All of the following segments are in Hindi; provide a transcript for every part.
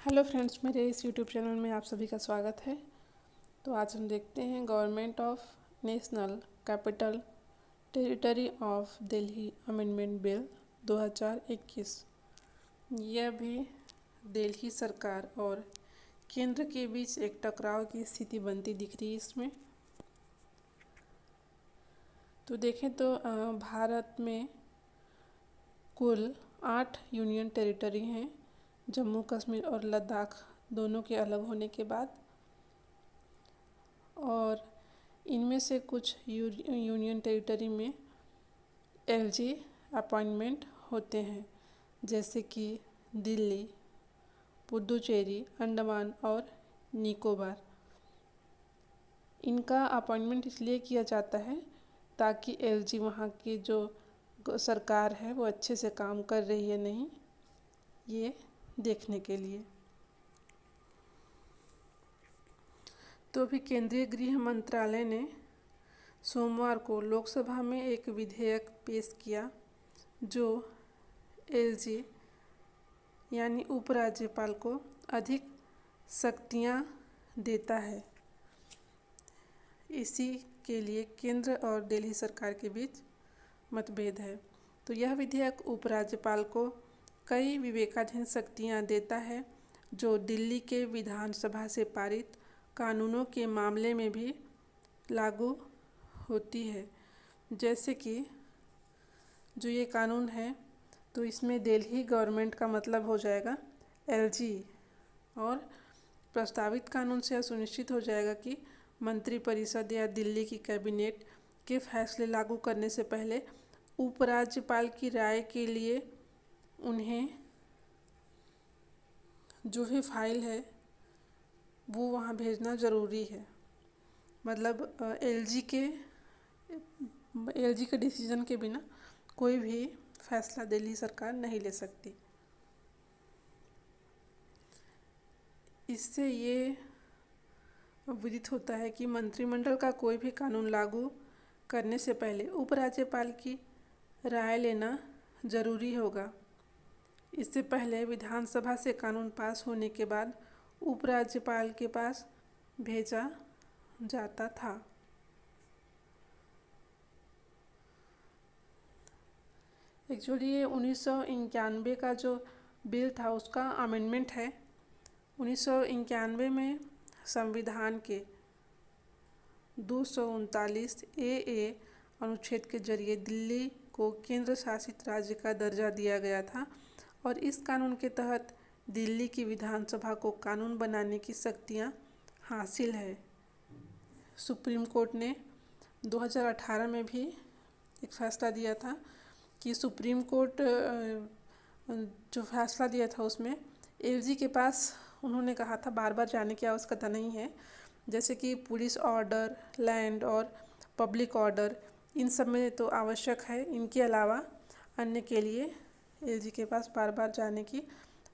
हेलो फ्रेंड्स, मेरे इस यूट्यूब चैनल में आप सभी का स्वागत है। तो आज हम देखते हैं government of national capital territory of Delhi amendment bill 2021। यह भी दिल्ली सरकार और केंद्र के बीच एक टकराव की स्थिति बनती दिख रही है इसमें। तो देखें तो भारत में कुल 8 यूनियन टेरिटरी हैं, जम्मू कश्मीर और लद्दाख दोनों के अलग होने के बाद। और इनमें से कुछ यूनियन टेरिटरी में एलजी अपॉइंटमेंट होते हैं, जैसे कि दिल्ली, पुडुचेरी, अंडमान और निकोबार। इनका अपॉइंटमेंट इसलिए किया जाता है ताकि एलजी वहाँ की जो सरकार है वो अच्छे से काम कर रही है नहीं, ये देखने के लिए। तो अभी केंद्रीय गृह मंत्रालय ने सोमवार को लोकसभा में एक विधेयक पेश किया जो एलजी यानी उपराज्यपाल को अधिक शक्तियां देता है। इसी के लिए केंद्र और दिल्ली सरकार के बीच मतभेद है। तो यह विधेयक उपराज्यपाल को कई विवेकाधीन शक्तियां देता है जो दिल्ली के विधानसभा से पारित कानूनों के मामले में भी लागू होती है। जैसे कि जो ये कानून है, तो इसमें दिल्ली गवर्नमेंट का मतलब हो जाएगा एलजी, और प्रस्तावित कानून से यह सुनिश्चित हो जाएगा कि मंत्रिपरिषद या दिल्ली की कैबिनेट के फैसले लागू करने से पहले उपराज्यपाल की राय के लिए उन्हें जो भी फाइल है वो वहाँ भेजना ज़रूरी है। मतलब एलजी के डिसीजन के बिना कोई भी फैसला दिल्ली सरकार नहीं ले सकती। इससे ये विदित होता है कि मंत्रिमंडल का कोई भी कानून लागू करने से पहले उपराज्यपाल की राय लेना ज़रूरी होगा। इससे पहले विधानसभा से कानून पास होने के बाद उपराज्यपाल के पास भेजा जाता था। एक्चुअली ये 1991 का जो बिल था उसका अमेंडमेंट है। 1991 में संविधान के 239 ए अनुच्छेद के जरिए दिल्ली को केंद्र शासित राज्य का दर्जा दिया गया था, और इस कानून के तहत दिल्ली की विधानसभा को कानून बनाने की शक्तियाँ हासिल है। सुप्रीम कोर्ट ने 2018 में भी एक फैसला दिया था कि सुप्रीम कोर्ट जो फैसला दिया था उसमें एलजी के पास उन्होंने कहा था बार बार जाने की आवश्यकता नहीं है। जैसे कि पुलिस ऑर्डर, लैंड और पब्लिक ऑर्डर, इन सब में तो आवश्यक है। इनके अलावा अन्य के लिए एलजी के पास बार बार जाने की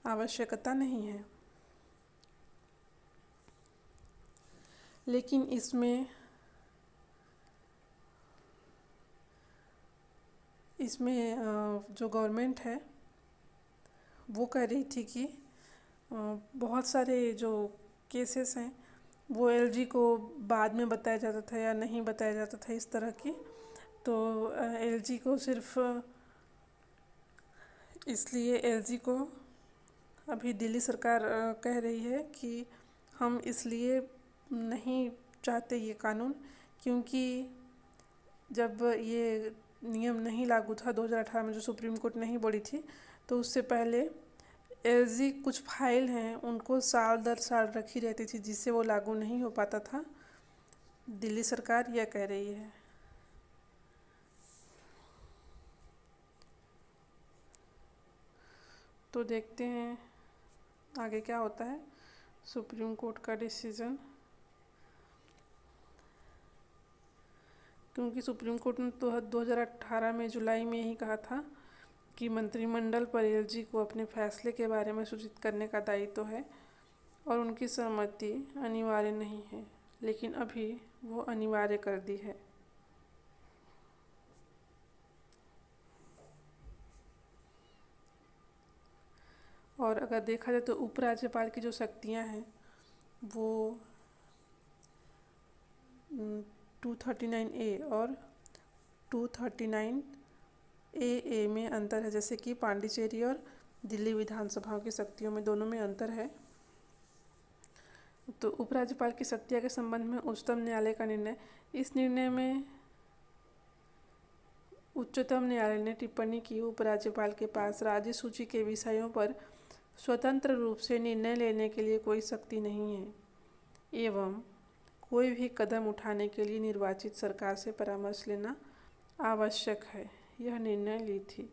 आवश्यकता नहीं है। लेकिन इसमें जो गवर्नमेंट है वो कह रही थी कि बहुत सारे जो केसेस हैं वो एलजी को बाद में बताया जाता था या नहीं बताया जाता था, इस तरह की। तो एलजी को सिर्फ इसलिए एलजी को अभी दिल्ली सरकार कह रही है कि हम इसलिए नहीं चाहते ये कानून, क्योंकि जब ये नियम नहीं लागू था 2018 में, जो सुप्रीम कोर्ट नहीं बोली थी, तो उससे पहले एलजी कुछ फाइल हैं उनको साल दर साल रखी रहती थी, जिससे वो लागू नहीं हो पाता था। दिल्ली सरकार यह कह रही है। तो देखते हैं आगे क्या होता है सुप्रीम कोर्ट का डिसीजन, क्योंकि सुप्रीम कोर्ट ने तो 2018 में जुलाई में यही कहा था कि मंत्रिमंडल पर एलजी को अपने फैसले के बारे में सूचित करने का दायित्व है और उनकी सहमति अनिवार्य नहीं है, लेकिन अभी वो अनिवार्य कर दी है। और अगर देखा जाए तो उपराज्यपाल की जो शक्तियाँ हैं वो 239A और 239AA में अंतर है, जैसे कि पांडिचेरी और दिल्ली विधानसभाओं की शक्तियों में दोनों में अंतर है। तो उपराज्यपाल की शक्तियों के संबंध में उच्चतम न्यायालय का निर्णय, इस निर्णय में उच्चतम न्यायालय ने टिप्पणी की उपराज्यपाल के पास राज्य सूची के विषयों पर स्वतंत्र रूप से निर्णय लेने के लिए कोई शक्ति नहीं है एवं कोई भी कदम उठाने के लिए निर्वाचित सरकार से परामर्श लेना आवश्यक है, यह निर्णय ली थी।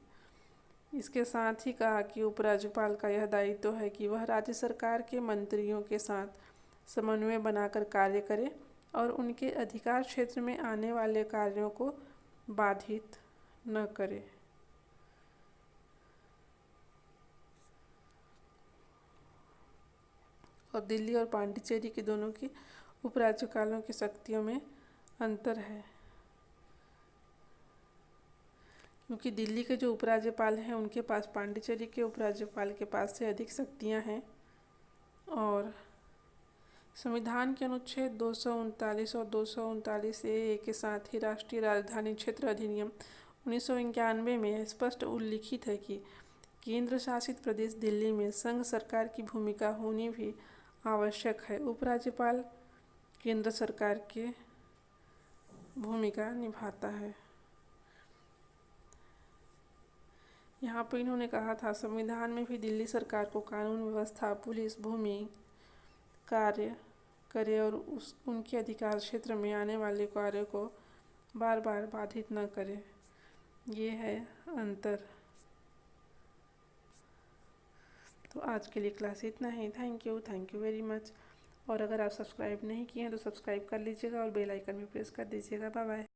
इसके साथ ही कहा कि उपराज्यपाल का यह दायित्व है कि वह राज्य सरकार के मंत्रियों के साथ समन्वय बनाकर कार्य करे और उनके अधिकार क्षेत्र में आने वाले कार्यों को बाधित न करे। और दिल्ली और पांडिचेरी के दोनों की उपराज्यपालों की शक्तियों में अंतर है, क्योंकि दिल्ली के जो उपराज्यपाल हैं उनके पास पांडिचेरी के उपराज्यपाल के पास से अधिक शक्तियां हैं। और संविधान के अनुच्छेद 239 और 239A के साथ ही राष्ट्रीय राजधानी क्षेत्र अधिनियम 1991 में स्पष्ट उल्लिखित है कि केंद्र शासित प्रदेश दिल्ली में संघ सरकार की भूमिका होनी भी आवश्यक है। उपराज्यपाल केंद्र सरकार की भूमिका निभाता है। यहाँ पर इन्होंने कहा था संविधान में भी दिल्ली सरकार को कानून व्यवस्था, पुलिस, भूमि कार्य करे और उनके अधिकार क्षेत्र में आने वाले कार्यों को बार बार बाधित न करे। ये है अंतर। तो आज के लिए क्लास इतना ही। Thank you very much. और अगर आप सब्सक्राइब नहीं किए हैं तो सब्सक्राइब कर लीजिएगा और बेल आइकन भी प्रेस कर दीजिएगा। Bye bye.